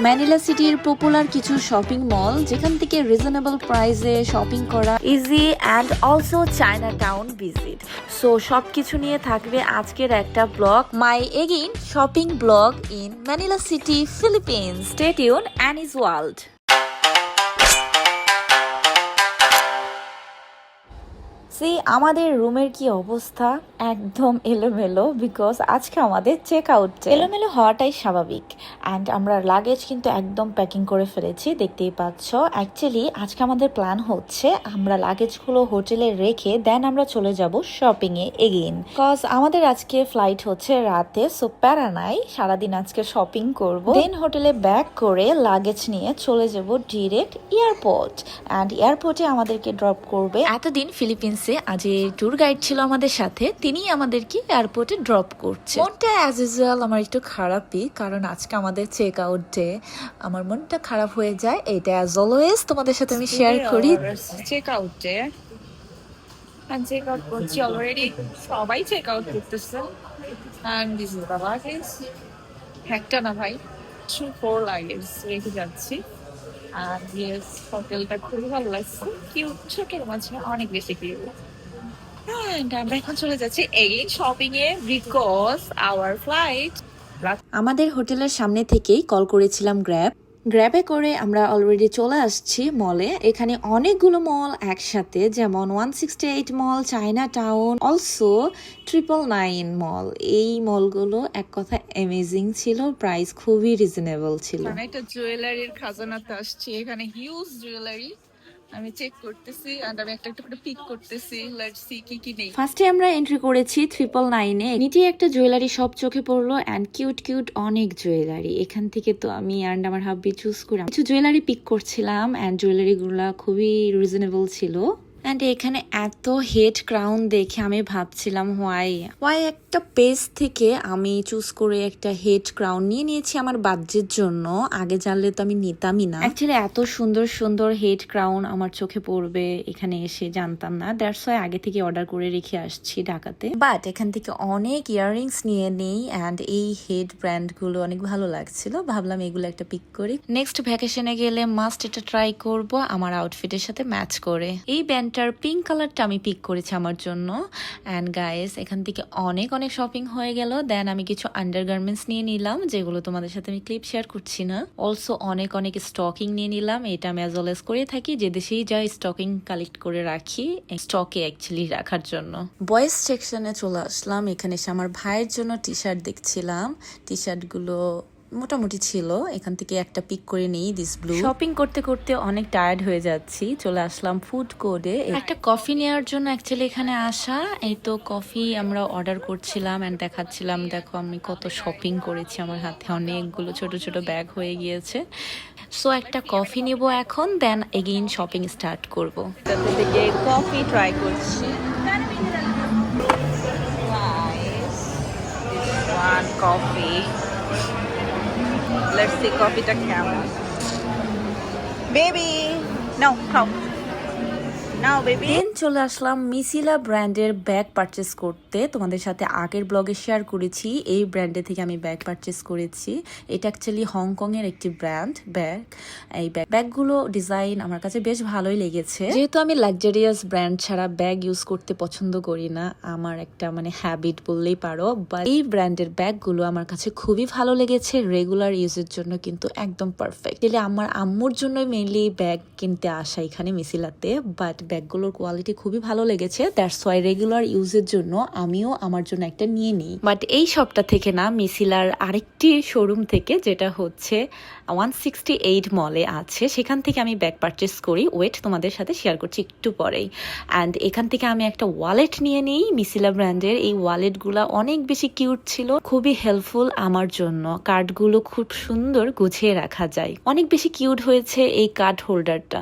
Manila সিটির popular কিছু shopping mall যেখান থেকে রিজনেবল প্রাইসে শপিং করা easy and also China town visit. So সবকিছু নিয়ে থাকবে আজকের একটা blog, my again shopping blog in Manila city, Philippines. Stay tune Annie's world. আমাদের রুমের কি অবস্থা, একদম এলোমেলো, বিকজ আজকে আমাদের চেক আউট। এলোমেলো হওয়াটাই স্বাভাবিক। অ্যান্ড আমরা লাগেজ কিন্তু একদম প্যাকিং করে ফেলেছি, দেখতেই পাচ্ছ। অ্যাকচুয়ালি আজকে আমাদের প্ল্যান হচ্ছে আমরা লাগেজগুলো হোটেলে রেখে দেন আমরা চলে যাব শপিং এ এগেইন, বিকজ আমাদের আজকে ফ্লাইট হচ্ছে রাতে। সো প্যারা নাই, সারাদিন আজকে শপিং করব, দেন হোটেলে ব্যাক করে লাগেজ নিয়ে চলে যাব ডিরেক্ট এয়ারপোর্ট। অ্যান্ড এয়ারপোর্টে আমাদেরকে ড্রপ করবে। এতদিন ফিলিপিন্স আজ ট্যুর গাইড ছিল আমাদের সাথে, তিনি আমাদেরকে এয়ারপোর্টে ড্রপ করছে। মনটা অ্যাজ ইউজুয়াল আমার একটু খারাপই, কারণ আজকে আমাদের চেক আউট ডে। আমার মনটা খারাপ হয়ে যায়, এটা অ্যাজ অলওয়েজ তোমাদের সাথে আমি শেয়ার করি। Check out day check out করছি অলরেডি, সবাই চেক আউট করতেছে। And this is the luggage. একটা না ভাই, 4 লাগেজ রেখে যাচ্ছি। আর ইয়েস, হোটেলটা খুবই ভালো লাগছে, কিউট, ছোটের মাঝে অনেক বেশি কিউট। And আমরা এখন চলে যাচ্ছি again shopping A, because our flight. আমাদের হোটেলের সামনে থেকেই কল করেছিলাম গ্র্যাবে করে আমরা অলরেডি চলে আসছি মলে। এখানে অনেকগুলো মল একসাথে, যেমন 168 মল, চায়না টাউন, অলসো 999 মল। এই মলগুলো এক কথা অ্যামেজিং ছিল, প্রাইস খুবই রিজনেবল ছিল। আমি একটা জুয়েলারির খাজানাতে আসছি, এখানে হিউজ জুয়েলারি আমি চেক করতেছি এন্ড আমি একটা একটা করে পিক করতেছি। লেটস সি কি কি নেই। ফার্স্টে আমরা এন্ট্রি করেছি 999 এ। নিচে একটা জুয়েলারি শপ চোখে পড়লো, এন্ড কিউট কিউট অনেক জুয়েলারি। এখান থেকে তো আমি এন্ড আমার হাব্বি চুজ করে কিছু জুয়েলারি পিক করছিলাম, এন্ড জুয়েলারি গুলা খুবই রিজনেবল ছিল। অ্যান্ড এখানে এত হেড ক্রাউন দেখে আমি ভাবছিলাম ওয়াই একটা পেজ থেকে আমি চুজ করে একটা হেড ক্রাউন নিয়ে নিয়েছি আমার বাজেটের জন্য। আগে জানলে তো আমি নিতামই না। অ্যাকচুয়ালি এত সুন্দর সুন্দর হেড ক্রাউন আমার চোখে পড়বে এখানে এসে জানতাম না, দ্যাটস ওয়াই আগে থেকে অর্ডার করে রেখে আসছি ঢাকাতে। বাট এখান থেকে অনেক ইয়াররিংস নিয়ে নেই, অ্যান্ড এই হেড ব্র্যান্ড গুলো অনেক ভালো লাগছিল, ভাবলাম এগুলো একটা পিক করি। নেক্সট ভ্যাকেশনে গেলে মাস্ট এটা ট্রাই করব আমার আউটফিটের সাথে ম্যাচ করে। এই ব্যান্ডটার পিঙ্ক কালারটা আমি পিক করেছি আমার জন্য। অ্যান্ড গাইস, এখান থেকে অনেক অনেক শপিং হয়ে গেল। দেন আমি কিছু আন্ডারগার্মেন্টস নিয়ে নিলাম, যেগুলো তোমাদের সাথে আমি ক্লিপ শেয়ার করছি না। অলসো অনেক অনেক স্টকিং নিয়ে নিলাম, এটা আমি অ্যাজ অলওয়েজ করে থাকি, যে দেশেই যাই স্টকিং কালেক্ট করে রাখি, স্টকে অ্যাকচুয়ালি রাখার জন্য। বয়েজ সেকশনে চলে আসলাম, এখানে এসে আমার ভাইয়ের জন্য টি শার্ট দেখছিলাম। টি শার্ট গুলো মোটামুটি ছিল, এখান থেকে একটা পিক করে নিই, দিস ব্লু। শপিং করতে করতে অনেক টায়ার্ড হয়ে যাচ্ছি, চলে আসলাম ফুড কোর্টে একটা কফি নেওয়ার জন্য। অ্যাকচুয়ালি এখানে আসা, এই তো কফি আমরা অর্ডার করছিলাম এন্ড দেখাচ্ছিলাম, দেখো আমি কত শপিং করেছি, আমার হাতে অনেকগুলো ছোট ছোট ব্যাগ হয়ে গিয়েছে। সো একটা কফি নিব এখন, দেন এগেইন শপিং স্টার্ট করবো। থেকে কফি ট্রাই করছি। One coffee. Let's see কফিটা কেমন। বেবি নাও খাও, নাও বেবি। দেন চলে আসলাম মিসিলা ব্র্যান্ডের ব্যাগ পারচেস করতে। তোমাদের সাথে আগের ব্লগে শেয়ার করেছি, এই ব্র্যান্ডে থেকে আমি ব্যাগ পারচেস করেছি। এটা অ্যাকচুয়ালি হংকং এর একটি ব্র্যান্ড ব্যাগ। এই ব্যাগগুলো ডিজাইন আমার কাছে বেশ ভালোই লেগেছে। যেহেতু আমি লাক্সারিয়াস ব্র্যান্ড ছাড়া ব্যাগ ইউজ করতে পছন্দ করি না, আমার একটা হ্যাবিট বললেই পারো, বাট এই ব্র্যান্ডের ব্যাগগুলো আমার কাছে খুবই ভালো লেগেছে। রেগুলার ইউজের জন্য কিন্তু একদম পারফেক্ট। আমার আম্মুর জন্যই মেইনলি ব্যাগ কিনতে আসা এখানে মিসিলাতে, বাট ব্যাগগুলোর কোয়ালিটি খুবই ভালো লেগেছে, দ্যাটস ওয়াই রেগুলার ইউজের জন্য আমিও আমার জন্য একটা নিয়ে নিই। বাট এই শপটা থেকে না, মিসিলার আরেকটি শোরুম থেকে, যেটা হচ্ছে 168 মলে আছে, সেখান থেকে আমি ব্যাগ পারচেস করি। ওয়েট তোমাদের সাথে শেয়ার করছি একটু পরেই। অ্যান্ড এখান থেকে আমি একটা ওয়ালেট নিয়ে নিই মিসিলা ব্র্যান্ডের। এই ওয়ালেটগুলো অনেক বেশি কিউট ছিল, খুবই হেল্পফুল আমার জন্য। কার্ডগুলো খুব সুন্দর গুছিয়ে রাখা যায়, অনেক বেশি কিউট হয়েছে এই কার্ড হোল্ডারটা।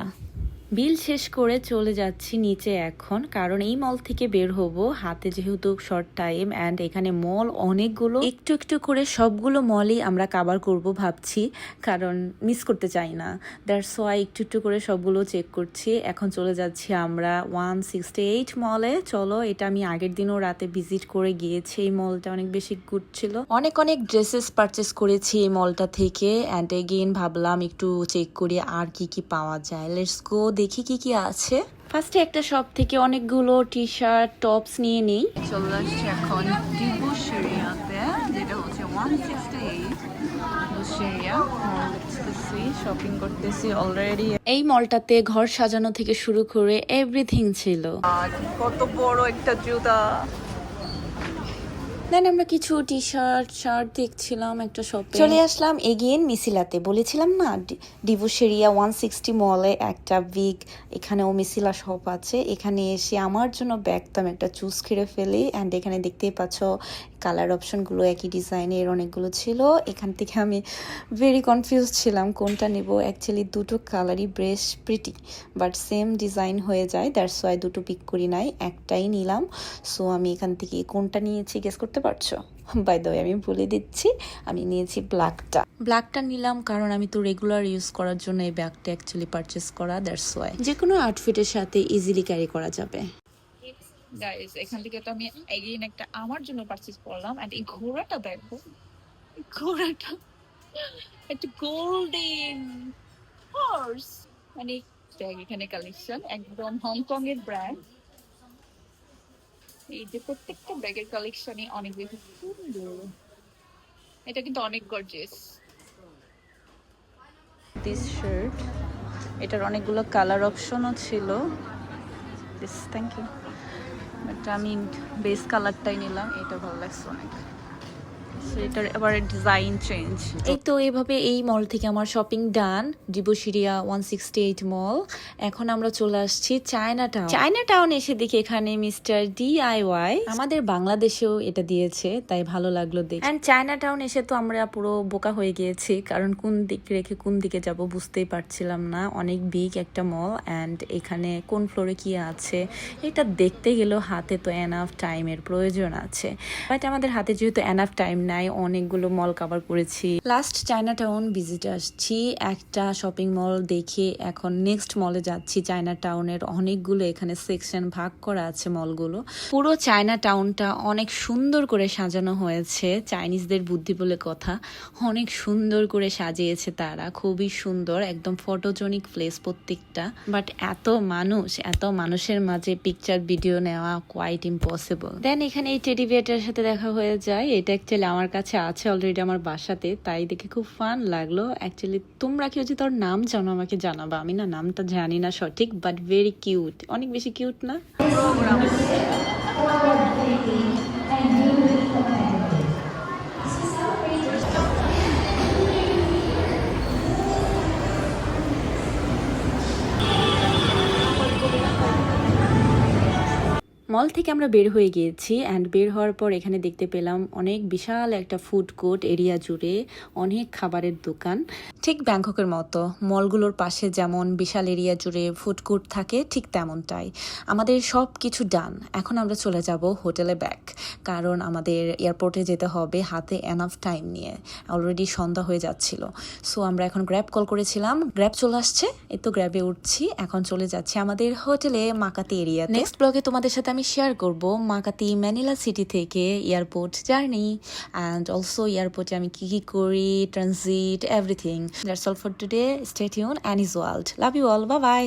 বিল শেষ করে চলে যাচ্ছি নিচে এখন, কারণ এই মল থেকে বের হব, হাতে যেহেতু শর্ট টাইম অ্যান্ড এখানে মল অনেকগুলো, একটু একটু করে সবগুলো মলই আমরা কাভার করব ভাবছি, কারণ মিস করতে চাই না। দ্যাটস ওয়াই একটু একটু করে সবগুলো চেক করছি। এখন চলে যাচ্ছি আমরা 168 মলে। চলো, এটা আমি আগের দিনও রাতে ভিজিট করে গিয়েছি। এই মলটা অনেক বেশি গুড ছিল, অনেক অনেক ড্রেসেস পারচেস করেছি এই মলটা থেকে। অ্যান্ড এগেইন ভাবলাম একটু চেক করি আর কি কি পাওয়া যায়। লেটস গো, দেখি কি কি আছে। ফার্স্টে একটা শপ থেকে অনেকগুলো টি শার্ট টপস নিয়ে নেই। চলে আসছি এখন ডিবুশেরিয়াতে, যেটা হচ্ছে 168 ডিবুশেরিয়া মল। দেখতেছি, শপিং করতেছি অলরেডি। এই মলটাতে ঘর সাজানো থেকে শুরু করে এভরিথিং ছিল। আর কত বড় একটা জুতা। দেন আমরা কিছু টি শার্ট দেখছিলাম একটা শপে। চলে আসলাম এগেইন মিসিলাতে। বলেছিলাম না ডিভোশেরিয়া 160 মলে একটা বিগ এখানেও মিসিলা শপ আছে। এখানে এসে আমার জন্য ব্যাগ তো আমি একটা চুজ করে ফেলি। অ্যান্ড এখানে দেখতেই পাচ্ছ কালার অপশনগুলো একই ডিজাইনের অনেকগুলো ছিল। এখান থেকে আমি ভেরি কনফিউজ ছিলাম কোনটা নেব। অ্যাকচুয়ালি দুটো কালারই বেশ প্রিটি, বাট সেম ডিজাইন হয়ে যায়। দ্যাটস ওয়াই দুটো পিক করি নাই, একটাই নিলাম। সো আমি এখান থেকে কোনটা নিয়েছি গেস করতে পারছো? বাই দ্য ওয়ে আমি বলে দিচ্ছি, আমি নিয়েছি ব্ল্যাকটা নিলাম, কারণ আমি তো রেগুলার ইউজ করার জন্য এই ব্যাগটা অ্যাকচুয়ালি পারচেস করা। দ্যাটস ওয়াই যে কোনো আউটফিটের সাথে ইজিলি ক্যারি করা যাবে। গাইস, এখান থেকে তো আমি এগেইন একটা আমার জন্য পারচেজ করলাম। এন্ড এই ঘোড়াটা দেখো, এই ঘোড়াটা একটা গোল্ডেন হর্স। মানে ব্যাগ এখানে কালেকশন একদম হংকং এর ব্র্যান্ড। এই যে প্রত্যেকটা ব্যাগের কালেকশনই অনেক বেশি সুন্দর। এটা কিন্তু অনেক গর্জিয়াস। দিস শার্ট, এটার অনেকগুলো কালার অপশনও ছিল। This, thank you. এটা আমি বেস কালারটাই নিলাম, এটা ভালো লাগছে অনেক। এটার এবার ডিজাইন চেঞ্জ। এই তো এভাবে এই মল থেকে আমার শপিং ডান, ডিবুশেরিয়া 168 মল। এখন আমরা চলে আসছি চায়না টাউন এসে দেখি এখানে মিস্টার DIY। আমাদের বাংলাদেশেও এটা দিয়েছে, তাই ভালো লাগলো দেখে। এন্ড চায়না টাউন এসে তো আমরা পুরো বোকা হয়ে গিয়েছি, কারণ কোন দিক রেখে কোন দিকে যাব বুঝতেই পারছিলাম না। অনেক বিগ একটা মল, অ্যান্ড এখানে কোন ফ্লোরে কি আছে এটা দেখতে গেলেও হাতে তো এনাফ টাইমের প্রয়োজন আছে, বাট আমাদের হাতে যেহেতু এনাফ টাইম নাই, অনেকগুলো মল কভার করেছি। লাস্ট চায়না টাউন ভিজিট আসছি, একটা শপিং মল দেখে এখন নেক্সট মলে যাচ্ছি। চায়না টাউনের অনেকগুলো এখানে সেকশন ভাগ করা আছে মলগুলো। পুরো চায়না টাউনটা অনেক সুন্দর করে সাজানো হয়েছে, চাইনিজদের বুদ্ধি বলে কথা। অনেক সুন্দর করে সাজিয়েছে তারা, খুবই সুন্দর, একদম ফটোজেনিক প্লেস প্রত্যেকটা। বাট এত মানুষের মাঝে পিকচার ভিডিও নেওয়া কোয়াইট ইম্পসিবল। দেন এখানে এই টেডি বিয়ারটার সাথে দেখা হয়ে যায়। এটা অ্যাকচুয়ালি আমার কাছে আছে অলরেডি আমার বাসাতে, তাই দেখে খুব ফান লাগলো। অ্যাকচুয়ালি তোমরা কেউ যদি তোর নাম জানো আমাকে জানাবা, আমি না নামটা জানি না সঠিক, বাট ভেরি কিউট, অনেক বেশি কিউট না? মল থেকে আমরা বের হয়ে গিয়েছি, অ্যান্ড বের হওয়ার পর এখানে দেখতে পেলাম অনেক বিশাল একটা ফুড কোর্ট এরিয়া জুড়ে অনেক খাবারের দোকান। ঠিক ব্যাংককের মতো মলগুলোর পাশে যেমন বিশাল এরিয়া জুড়ে ফুড কোর্ট থাকে, ঠিক তেমনটাই। আমাদের সব কিছু ডান। এখন আমরা চলে যাব হোটেলে ব্যাক, কারণ আমাদের এয়ারপোর্টে যেতে হবে হাতে এনাফ টাইম নিয়ে। অলরেডি সন্ধ্যা হয়ে যাচ্ছিল। সো আমরা এখন গ্র্যাব কল করেছিলাম, গ্র্যাব চলে আসছে, এই তো গ্র্যাবে উঠছি। এখন চলে যাচ্ছি আমাদের হোটেলে মাকাতি এরিয়া। নেক্সট ব্লগে তোমাদের সাথে আমি শেয়ার করব মাকাতি ম্যানিলা সিটি থেকে এয়ারপোর্ট জার্নি, অ্যান্ড অলসো এয়ারপোর্টে আমি কি কি করি, transit, everything. That's all for today. Stay tune, Annie's world. Love you all, bye by.